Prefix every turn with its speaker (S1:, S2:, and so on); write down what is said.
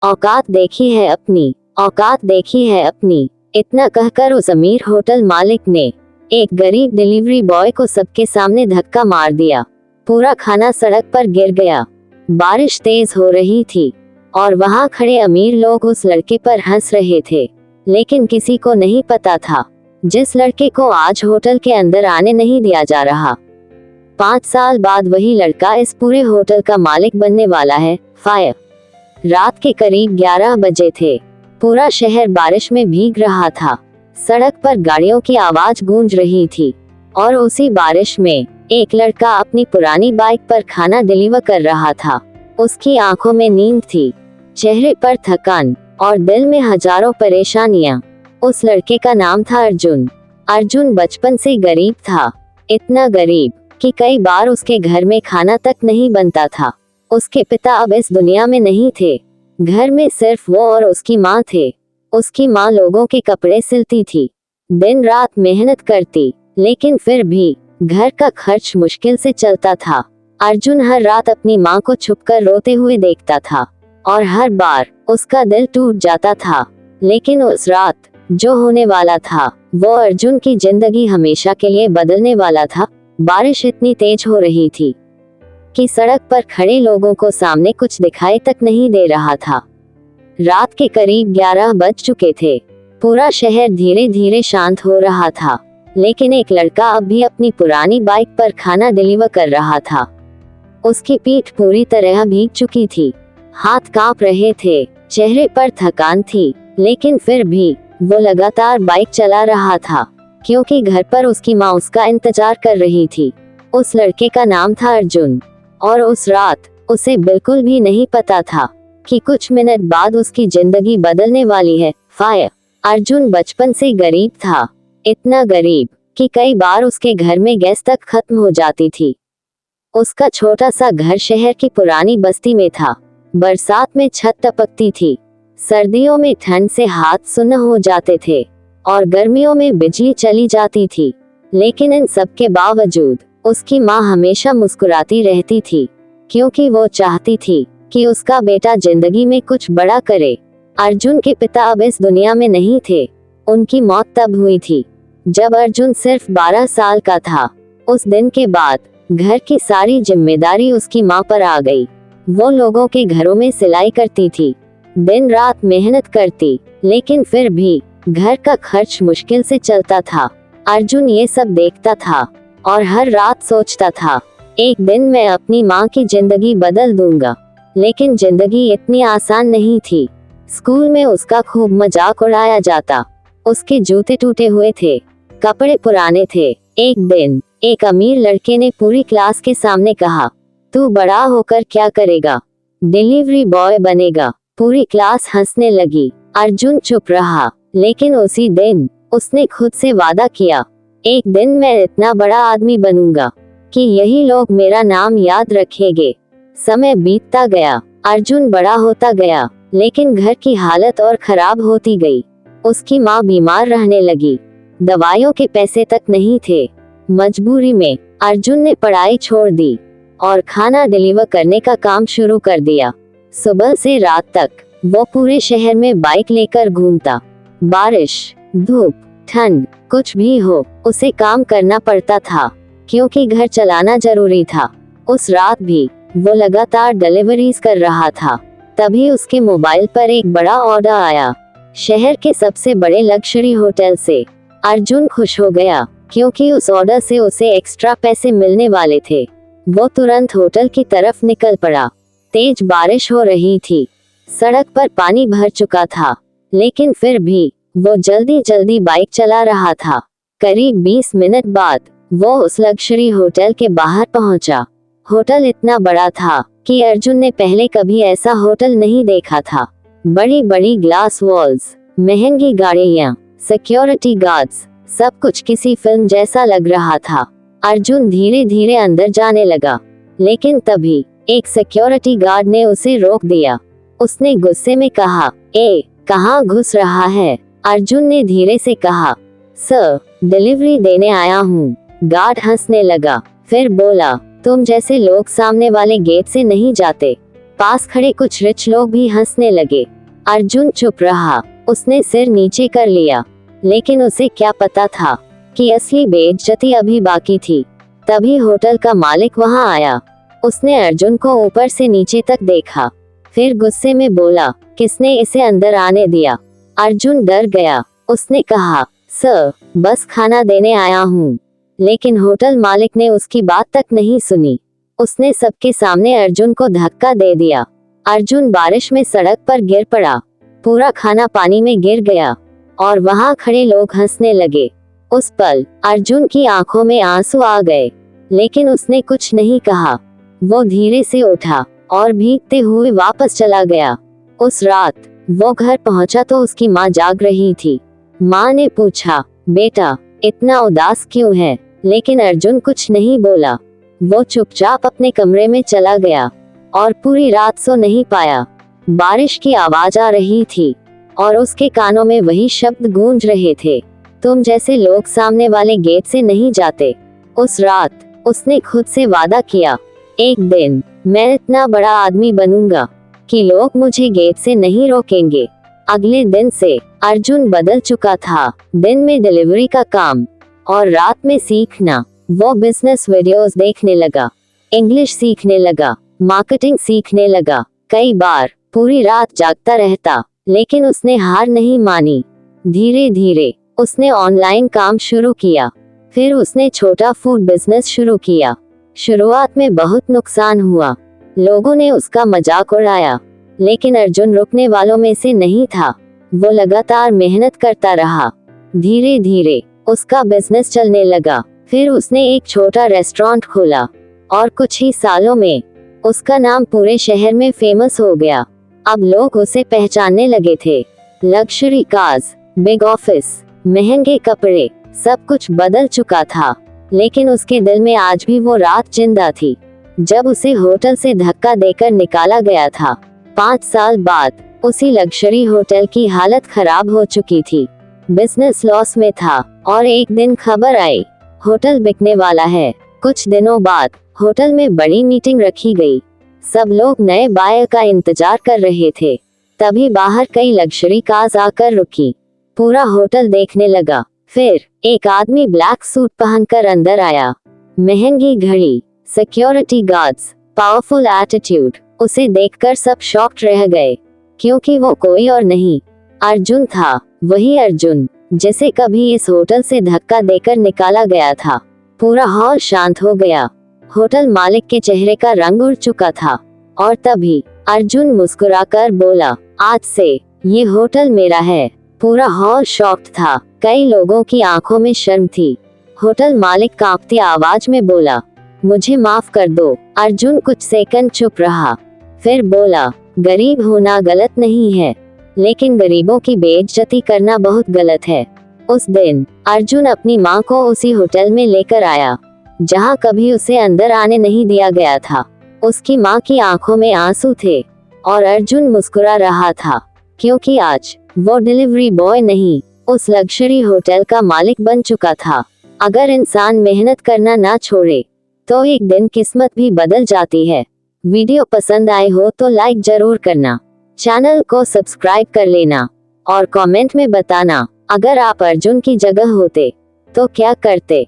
S1: औकात देखी है अपनी, औकात देखी है अपनी। इतना कहकर उस अमीर होटल मालिक ने एक गरीब डिलीवरी बॉय को सबके सामने धक्का मार दिया। पूरा खाना सड़क पर गिर गया। बारिश तेज हो रही थी और वहां खड़े अमीर लोग उस लड़के पर हंस रहे थे, लेकिन किसी को नहीं पता था जिस लड़के को आज होटल के अंदर आने नहीं दिया जा रहा, 5 साल बाद वही लड़का इस पूरे होटल का मालिक बनने वाला है। फायर। रात के करीब 11 बजे थे। पूरा शहर बारिश में भीग रहा था। सड़क पर गाड़ियों की आवाज गूंज रही थी और उसी बारिश में एक लड़का अपनी पुरानी बाइक पर खाना डिलीवर कर रहा था। उसकी आंखों में नींद थी, चेहरे पर थकान और दिल में हजारों परेशानियां। उस लड़के का नाम था अर्जुन। अर्जुन बचपन से गरीब था, इतना गरीब कि कई बार उसके घर में खाना तक नहीं बनता था। उसके पिता अब इस दुनिया में नहीं थे। घर में सिर्फ वो और उसकी माँ थे। उसकी माँ लोगों के कपड़े सिलती थी, दिन रात मेहनत करती, लेकिन फिर भी घर का खर्च मुश्किल से चलता था। अर्जुन हर रात अपनी माँ को छुपकर रोते हुए देखता था और हर बार उसका दिल टूट जाता था। लेकिन उस रात जो होने वाला था वो अर्जुन की जिंदगी हमेशा के लिए बदलने वाला था। बारिश इतनी तेज हो रही थी कि सड़क पर खड़े लोगों को सामने कुछ दिखाई तक नहीं दे रहा था। रात के करीब 11 बज चुके थे। पूरा शहर धीरे धीरे शांत हो रहा था, लेकिन एक लड़का अब भी अपनी पुरानी बाइक पर खाना डिलीवर कर रहा था। उसकी पीठ पूरी तरह भीग चुकी थी, हाथ कांप रहे थे, चेहरे पर थकान थी, लेकिन फिर भी वो लगातार बाइक चला रहा था क्योंकि घर पर उसकी माँ उसका इंतजार कर रही थी। उस लड़के का नाम था अर्जुन और उस रात उसे बिल्कुल भी नहीं पता था कि कुछ मिनट बाद उसकी जिंदगी बदलने वाली है। फायर। अर्जुन बचपन से गरीब था, इतना गरीब कि कई बार उसके घर में गैस तक खत्म हो जाती थी। उसका छोटा सा घर शहर की पुरानी बस्ती में था। बरसात में छत टपकती थी, सर्दियों में ठंड से हाथ सुन्न हो जाते थे और गर्मियों में बिजली चली जाती थी। लेकिन इन सब के बावजूद उसकी माँ हमेशा मुस्कुराती रहती थी क्योंकि वो चाहती थी कि उसका बेटा जिंदगी में कुछ बड़ा करे। अर्जुन के पिता अब इस दुनिया में नहीं थे। उनकी मौत तब हुई थी जब अर्जुन सिर्फ 12 साल का था। उस दिन के बाद घर की सारी जिम्मेदारी उसकी माँ पर आ गई। वो लोगों के घरों में सिलाई करती थी, दिन रात मेहनत करती, लेकिन फिर भी घर का खर्च मुश्किल से चलता था। अर्जुन ये सब देखता था और हर रात सोचता था, एक दिन मैं अपनी माँ की जिंदगी बदल दूंगा। लेकिन जिंदगी इतनी आसान नहीं थी। स्कूल में उसका खूब मजाक उड़ाया जाता। उसके जूते टूटे हुए थे, कपड़े पुराने थे। एक दिन एक अमीर लड़के ने पूरी क्लास के सामने कहा, तू बड़ा होकर क्या करेगा? डिलीवरी बॉय बनेगा। पूरी क्लास हंसने लगी। अर्जुन चुप रहा, लेकिन उसी दिन उसने खुद से वादा किया, एक दिन मैं इतना बड़ा आदमी बनूंगा कि यही लोग मेरा नाम याद रखेंगे। समय बीतता गया, अर्जुन बड़ा होता गया, लेकिन घर की हालत और खराब होती गई। उसकी माँ बीमार रहने लगी, दवाइयों के पैसे तक नहीं थे। मजबूरी में अर्जुन ने पढ़ाई छोड़ दी और खाना डिलीवर करने का काम शुरू कर दिया। सुबह से रात तक वो पूरे शहर में बाइक लेकर घूमता। बारिश, धूप, ठंड, कुछ भी हो, उसे काम करना पड़ता था क्योंकि घर चलाना जरूरी था। उस रात भी वो लगातार डिलीवरीज कर रहा था। तभी उसके मोबाइल पर एक बड़ा ऑर्डर आया, शहर के सबसे बड़े लग्जरी होटल से। अर्जुन खुश हो गया क्योंकि उस ऑर्डर से उसे एक्स्ट्रा पैसे मिलने वाले थे। वो तुरंत होटल की तरफ निकल पड़ा। तेज बारिश हो रही थी, सड़क पर पानी भर चुका था, लेकिन फिर भी वो जल्दी जल्दी बाइक चला रहा था। करीब 20 मिनट बाद वो उस लग्जरी होटल के बाहर पहुंचा। होटल इतना बड़ा था कि अर्जुन ने पहले कभी ऐसा होटल नहीं देखा था। बड़ी बड़ी ग्लास वॉल्स, महंगी गाड़ियां, सिक्योरिटी गार्ड्स, सब कुछ किसी फिल्म जैसा लग रहा था। अर्जुन धीरे धीरे अंदर जाने लगा, लेकिन तभी एक सिक्योरिटी गार्ड ने उसे रोक दिया। उसने गुस्से में कहा, कहाँ घुस रहा है? अर्जुन ने धीरे से कहा, सर, डिलीवरी देने आया हूँ। गार्ड हंसने लगा, फिर बोला, तुम जैसे लोग सामने वाले गेट से नहीं जाते, पास खड़े कुछ रिच लोग भी हंसने लगे। अर्जुन चुप रहा, उसने सिर नीचे कर लिया, लेकिन उसे क्या पता था कि असली बेइज्जती अभी बाकी थी। तभी होटल का मालिक वहां आया। उसने अर्जुन को ऊपर से नीचे तक देखा, फिर गुस्से में बोला, किसने इसे अंदर आने दिया? अर्जुन डर गया। उसने कहा, सर, बस खाना देने आया हूँ। लेकिन होटल मालिक ने उसकी बात तक नहीं सुनी। उसने सबके सामने अर्जुन को धक्का दे दिया। अर्जुन बारिश में सड़क पर गिर पड़ा। पूरा खाना पानी में गिर गया और वहां खड़े लोग हंसने लगे। उस पल अर्जुन की आंखों में आंसू आ गए, लेकिन उसने कुछ नहीं कहा। वो धीरे से उठा और भीगते हुए वापस चला गया। उस रात वो घर पहुंचा तो उसकी माँ जाग रही थी। माँ ने पूछा, बेटा, इतना उदास क्यों है? लेकिन अर्जुन कुछ नहीं बोला। वो चुपचाप अपने कमरे में चला गया और पूरी रात सो नहीं पाया। बारिश की आवाज आ रही थी और उसके कानों में वही शब्द गूंज रहे थे, तुम जैसे लोग सामने वाले गेट से नहीं जाते। उस रात उसने खुद से वादा किया, एक दिन मैं इतना बड़ा आदमी बनूंगा कि लोग मुझे गेट से नहीं रोकेंगे। अगले दिन से अर्जुन बदल चुका था। दिन में डिलीवरी का काम और रात में सीखना। वो बिजनेस वीडियोस देखने लगा, इंग्लिश सीखने लगा, मार्केटिंग सीखने लगा। कई बार पूरी रात जागता रहता, लेकिन उसने हार नहीं मानी। धीरे धीरे उसने ऑनलाइन काम शुरू किया, फिर उसने छोटा फूड बिजनेस शुरू किया। शुरुआत में बहुत नुकसान हुआ, लोगों ने उसका मजाक उड़ाया, लेकिन अर्जुन रुकने वालों में से नहीं था। वो लगातार मेहनत करता रहा। धीरे धीरे उसका बिजनेस चलने लगा। फिर उसने एक छोटा रेस्टोरेंट खोला और कुछ ही सालों में उसका नाम पूरे शहर में फेमस हो गया। अब लोग उसे पहचानने लगे थे। लग्जरी कार्स, बिग ऑफिस, महंगे कपड़े, सब कुछ बदल चुका था, लेकिन उसके दिल में आज भी वो रात जिंदा थी जब उसे होटल से धक्का देकर निकाला गया था। 5 साल बाद उसी लग्जरी होटल की हालत खराब हो चुकी थी, बिजनेस लॉस में था और एक दिन खबर आई, होटल बिकने वाला है। कुछ दिनों बाद होटल में बड़ी मीटिंग रखी गई। सब लोग नए बायर का इंतजार कर रहे थे। तभी बाहर कई लग्जरी कार्स आकर रुकी। पूरा होटल देखने लगा। फिर एक आदमी ब्लैक सूट पहनकर अंदर आया। महंगी घड़ी, सिक्योरिटी गार्ड्स, पावरफुल एटीट्यूड। उसे देखकर सब शॉक्ड रह गए, क्योंकि वो कोई और नहीं, अर्जुन था। वही अर्जुन जिसे कभी इस होटल से धक्का देकर निकाला गया था। पूरा हॉल शांत हो गया। होटल मालिक के चेहरे का रंग उड़ चुका था और तभी अर्जुन मुस्कुराकर बोला, आज से ये होटल मेरा है। पूरा हॉल शॉक्ड था। कई लोगों की आंखों में शर्म थी। होटल मालिक कांपती आवाज में बोला, मुझे माफ कर दो। अर्जुन कुछ सेकंड चुप रहा, फिर बोला, गरीब होना गलत नहीं है, लेकिन गरीबों की बेइज्जती करना बहुत गलत है। उस दिन अर्जुन अपनी माँ को उसी होटल में लेकर आया जहाँ कभी उसे अंदर आने नहीं दिया गया था। उसकी माँ की आंखों में आंसू थे और अर्जुन मुस्कुरा रहा था, क्योंकि आज वो डिलीवरी बॉय नहीं, उस लग्जरी होटल का मालिक बन चुका था। अगर इंसान मेहनत करना ना छोड़े तो एक दिन किस्मत भी बदल जाती है। वीडियो पसंद आए हो तो लाइक जरूर करना, चैनल को सब्सक्राइब कर लेना और कमेंट में बताना, अगर आप अर्जुन की जगह होते तो क्या करते।